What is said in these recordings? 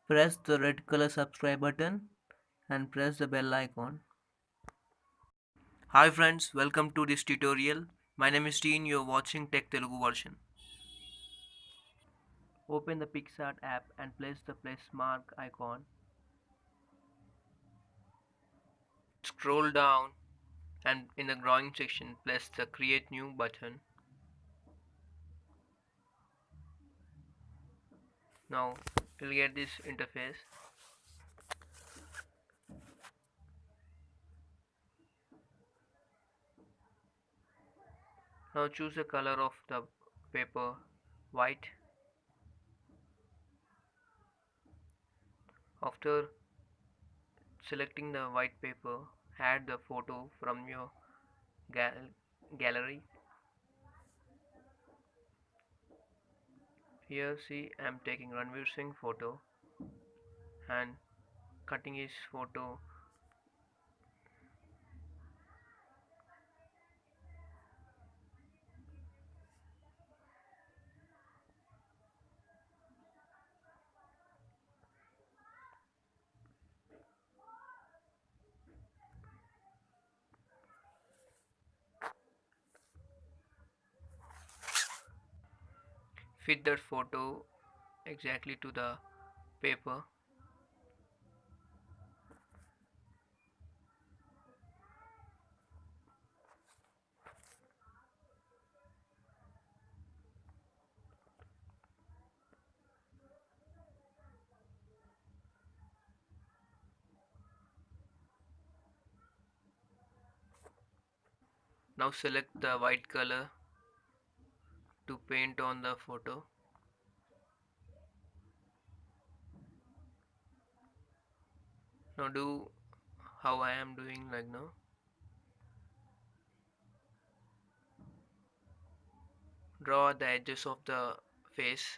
Press the red color subscribe button and press the bell icon. Hi friends, welcome to this tutorial. My name is Teen, you're watching Tech Telugu version. Open the Pic Art app and place the plus mark icon. Scroll down and in the drawing section press the create new button. Now you'll get this interface. Now choose the color of the paper, white. After selecting the white paper, add the photo from your gallery. Here see I'm taking Ranveer Singh photo and cutting his photo. Fit that photo exactly to the paper. Now select the white color to paint on the photo. Now do how I am doing like now. Draw the edges of the face.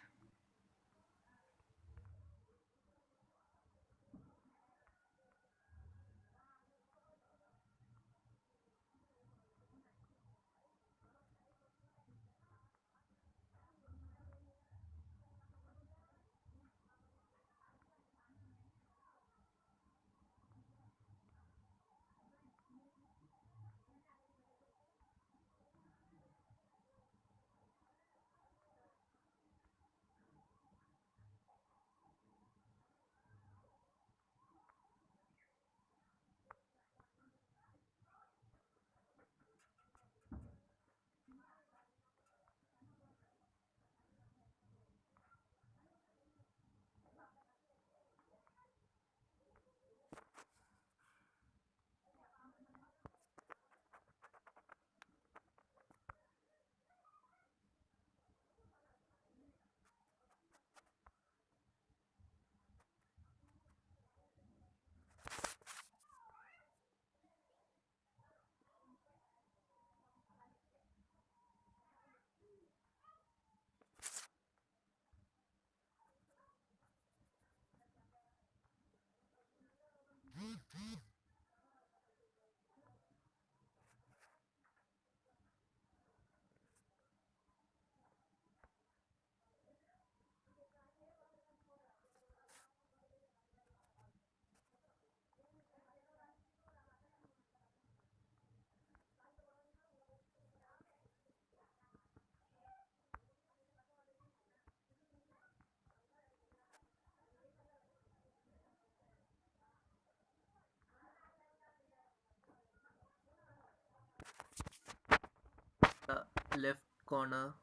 The left corner,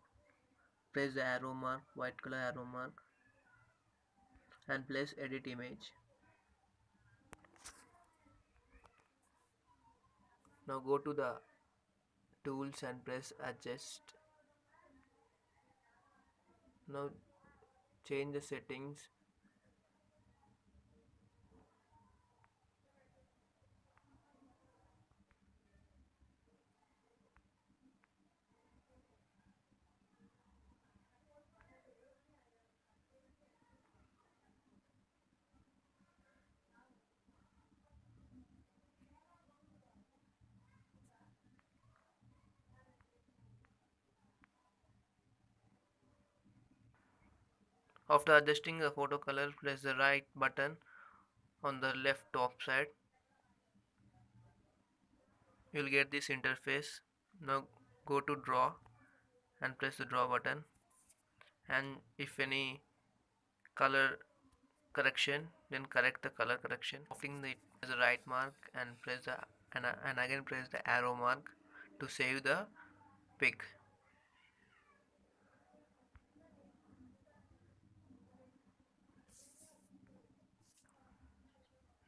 press the arrow mark, white color arrow mark, and place edit image. Now go to the tools and press adjust. Now change the settings. After adjusting the photo color, press the right button on the left top side. You will get this interface. Now go to draw and press the draw button, and if any color correction, then correct the color correction. After the right mark and press the and again press the arrow mark to save the pic.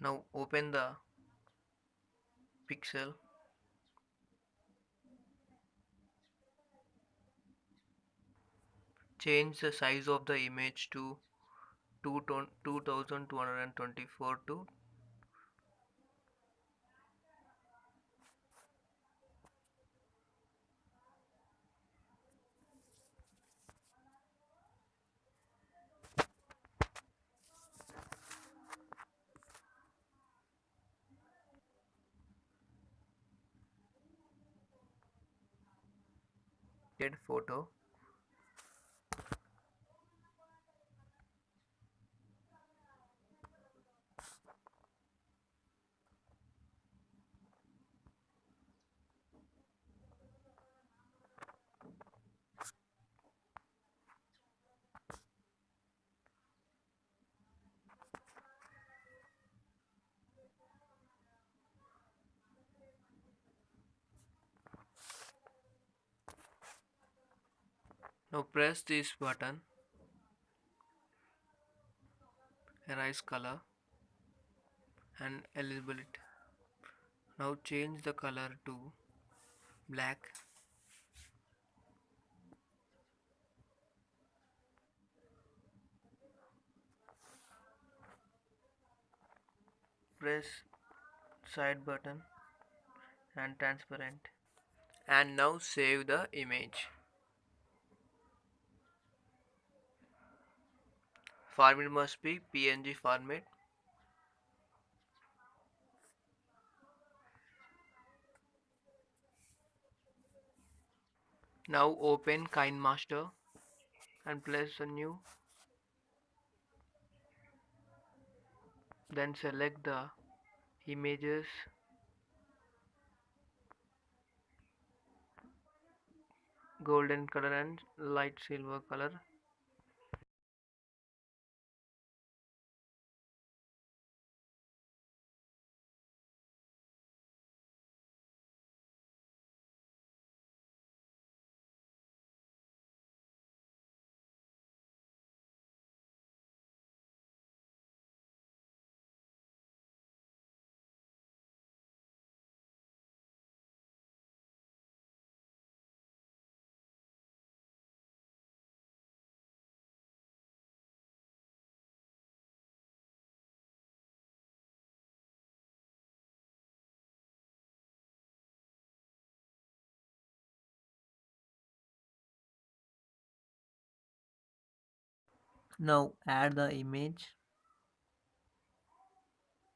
Now open the pixel. Change the size of the image to 2224 to get photo. Now press this button, erase color and eligibility. Now change the color to black. Press side button and transparent. And now save the image. Format must be PNG format. Now open KineMaster and place a new. Then select the images, golden color and light silver color. Now add the image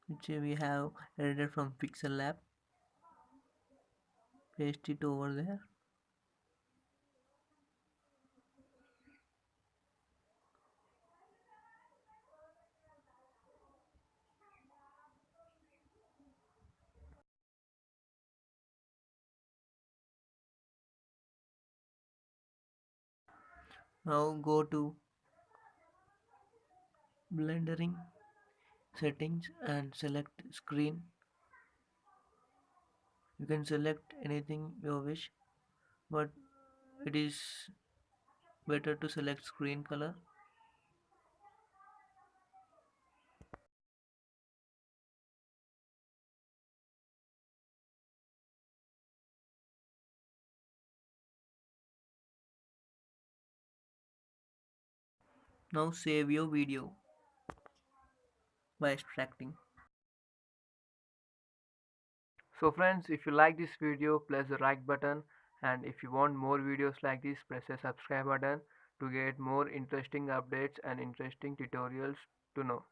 which we have edited from pixellab. Paste it over there. Now go to blendering settings and select screen. You can select anything you wish, but it is better to select screen color. Now save your video by extracting. So friends, if you like this video, press the like button, and if you want more videos like this, press the subscribe button to get more interesting updates and interesting tutorials to know.